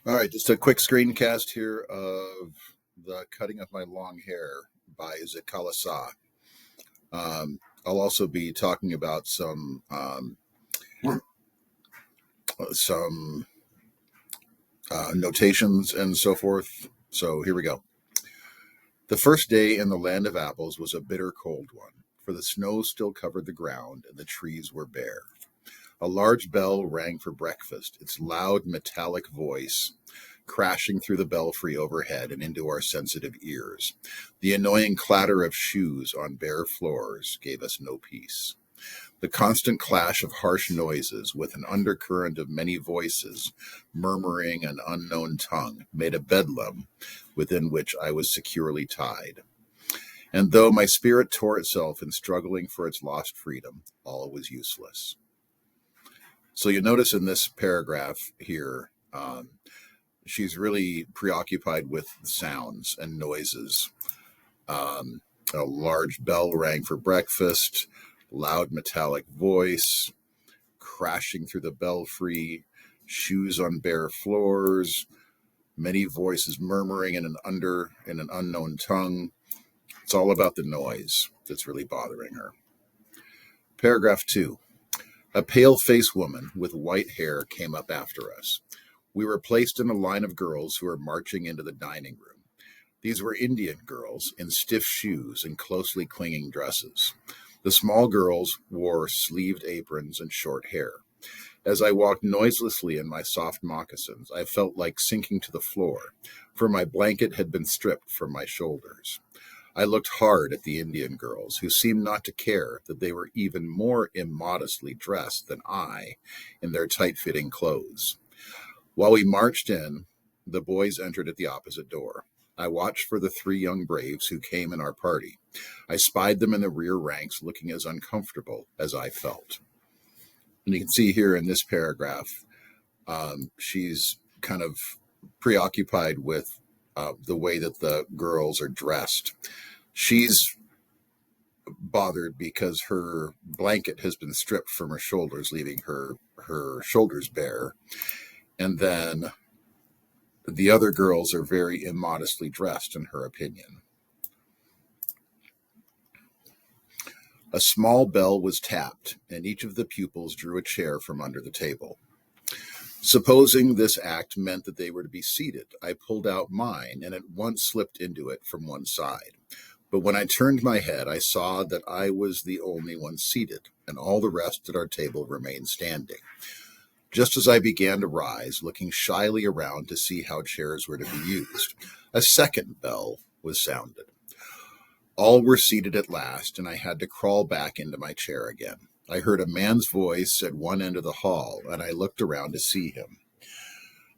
All right, just a quick screencast here of the cutting of my long hair by Zitkala'Sa. I'll also be talking about some notations and so forth. So here we go. The first day in the land of apples was a bitter cold one, for the snow still covered the ground and the trees were bare. A large bell rang for breakfast, its loud metallic voice crashing through the belfry overhead and into our sensitive ears. The annoying clatter of shoes on bare floors gave us no peace. The constant clash of harsh noises with an undercurrent of many voices murmuring an unknown tongue made a bedlam within which I was securely tied. And though my spirit tore itself in struggling for its lost freedom, all was useless. So you notice in this paragraph here, she's really preoccupied with sounds and noises. A large bell rang for breakfast, loud metallic voice, crashing through the belfry, shoes on bare floors, many voices murmuring in an unknown tongue. It's all about the noise that's really bothering her. Paragraph 2. A pale-faced woman with white hair came up after us. We were placed in a line of girls who were marching into the dining room. These were Indian girls in stiff shoes and closely clinging dresses. The small girls wore sleeved aprons and short hair. As I walked noiselessly in my soft moccasins, I felt like sinking to the floor, for my blanket had been stripped from my shoulders. I looked hard at the Indian girls, who seemed not to care that they were even more immodestly dressed than I in their tight-fitting clothes. While we marched in, the boys entered at the opposite door. I watched for the 3 young braves who came in our party. I spied them in the rear ranks, looking as uncomfortable as I felt. And you can see here in this paragraph, she's kind of preoccupied with the way that the girls are dressed. She's bothered because her blanket has been stripped from her shoulders, leaving her shoulders bare. And then the other girls are very immodestly dressed, in her opinion. A small bell was tapped, and each of the pupils drew a chair from under the table. Supposing this act meant that they were to be seated, I pulled out mine and at once slipped into it from one side. But when I turned my head, I saw that I was the only one seated, and all the rest at our table remained standing. Just as I began to rise, looking shyly around to see how chairs were to be used, a second bell was sounded. All were seated at last, and I had to crawl back into my chair again. I heard a man's voice at one end of the hall, and I looked around to see him.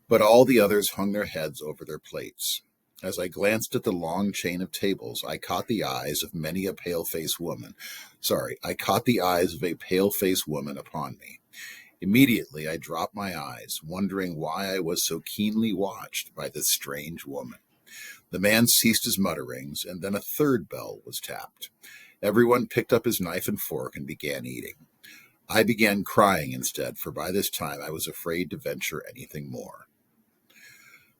But all the others hung their heads over their plates. As I glanced at the long chain of tables, I caught the eyes of a pale-faced woman upon me. Immediately, I dropped my eyes, wondering why I was so keenly watched by this strange woman. The man ceased his mutterings, and then a third bell was tapped. Everyone picked up his knife and fork and began eating. I began crying instead, for by this time I was afraid to venture anything more.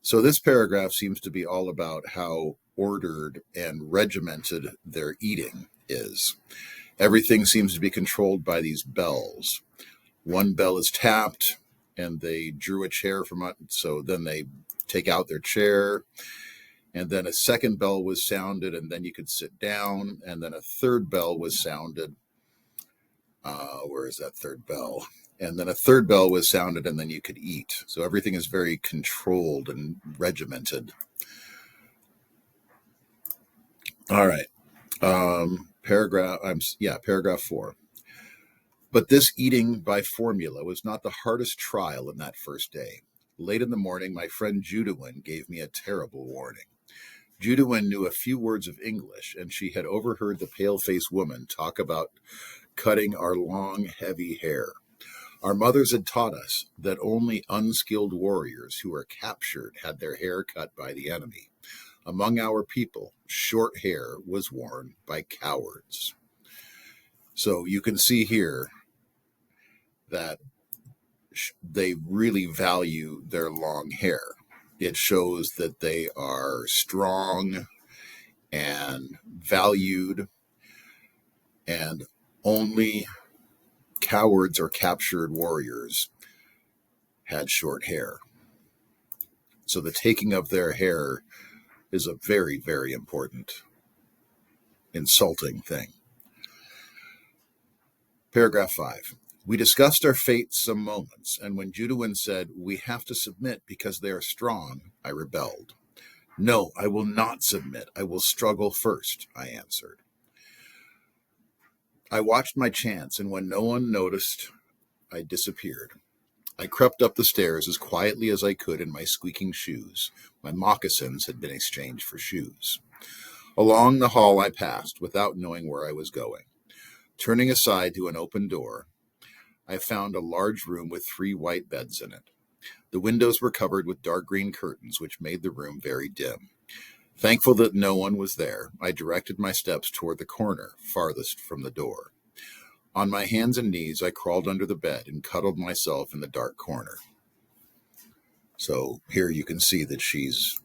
So this paragraph seems to be all about how ordered and regimented their eating is. Everything seems to be controlled by these bells. One bell is tapped, and they drew a chair from it, so then they take out their chair, and then a second bell was sounded, and then you could sit down, and then a third bell was sounded. Where is that third bell? And then a third bell was sounded, and then you could eat. So everything is very controlled and regimented. All right. Paragraph 4. But this eating by formula was not the hardest trial in that first day. Late in the morning, my friend Judawin gave me a terrible warning. Judawin knew a few words of English, and she had overheard the pale-faced woman talk about cutting our long, heavy hair. Our mothers had taught us that only unskilled warriors who were captured had their hair cut by the enemy. Among our people, short hair was worn by cowards. So you can see here that they really value their long hair. It shows that they are strong and valued, and only cowards or captured warriors had short hair. So the taking of their hair is a very, very important, insulting thing. Paragraph 5. We discussed our fate some moments, and when Judawin said, "We have to submit because they are strong," I rebelled. "No, I will not submit. I will struggle first," I answered. I watched my chance, and when no one noticed, I disappeared. I crept up the stairs as quietly as I could in my squeaking shoes. My moccasins had been exchanged for shoes. Along the hall I passed, without knowing where I was going. Turning aside to an open door, I found a large room with 3 white beds in it. The windows were covered with dark green curtains, which made the room very dim. Thankful that no one was there, I directed my steps toward the corner farthest from the door. On my hands and knees, I crawled under the bed and cuddled myself in the dark corner. So here you can see that she's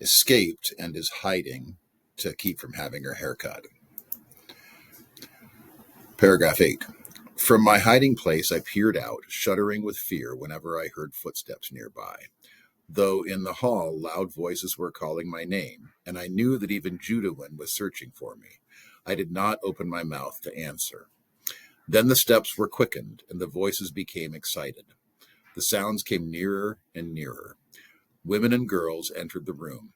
escaped and is hiding to keep from having her hair cut. Paragraph 8. From my hiding place, I peered out, shuddering with fear whenever I heard footsteps nearby. Though in the hall, loud voices were calling my name, and I knew that even Judawin was searching for me. I did not open my mouth to answer. Then the steps were quickened, and the voices became excited. The sounds came nearer and nearer. Women and girls entered the room.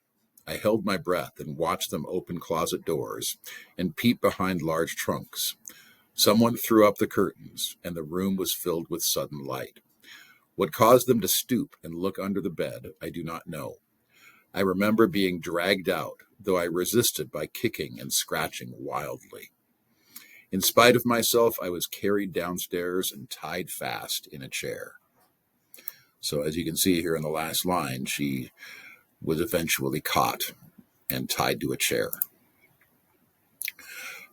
I held my breath and watched them open closet doors and peep behind large trunks. Someone threw up the curtains, and the room was filled with sudden light. What caused them to stoop and look under the bed, I do not know. I remember being dragged out, though I resisted by kicking and scratching wildly. In spite of myself, I was carried downstairs and tied fast in a chair. So as you can see here in the last line, she was eventually caught and tied to a chair.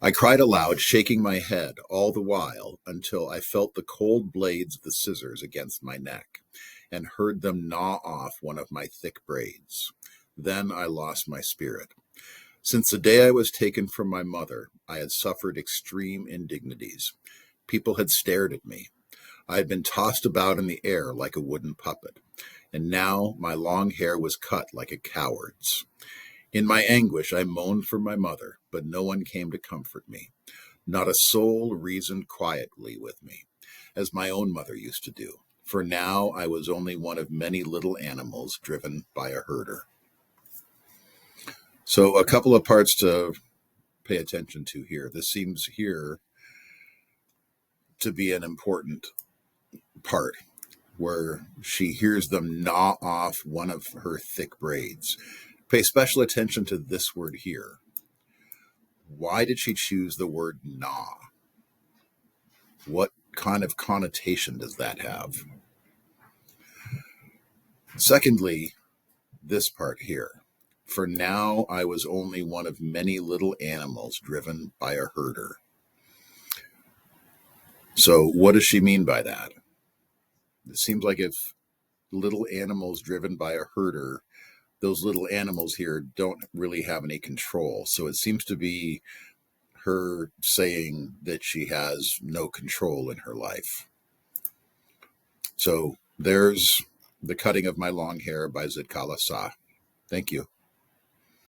I cried aloud, shaking my head all the while until I felt the cold blades of the scissors against my neck and heard them gnaw off one of my thick braids. Then I lost my spirit. Since the day I was taken from my mother, I had suffered extreme indignities. People had stared at me. I had been tossed about in the air like a wooden puppet, and now my long hair was cut like a coward's. In my anguish, I moaned for my mother, but no one came to comfort me. Not a soul reasoned quietly with me, as my own mother used to do, for now I was only one of many little animals driven by a herder. So a couple of parts to pay attention to here. This seems here to be an important part where she hears them gnaw off one of her thick braids. Pay special attention to this word here. Why did she choose the word gnaw? What kind of connotation does that have? Secondly, this part here. For now, I was only one of many little animals driven by a herder. So what does she mean by that? It seems like if little animals driven by a herder, those little animals here don't really have any control. So it seems to be her saying that she has no control in her life. So there's The Cutting of My Long Hair by Zitkala'Sa. Thank you.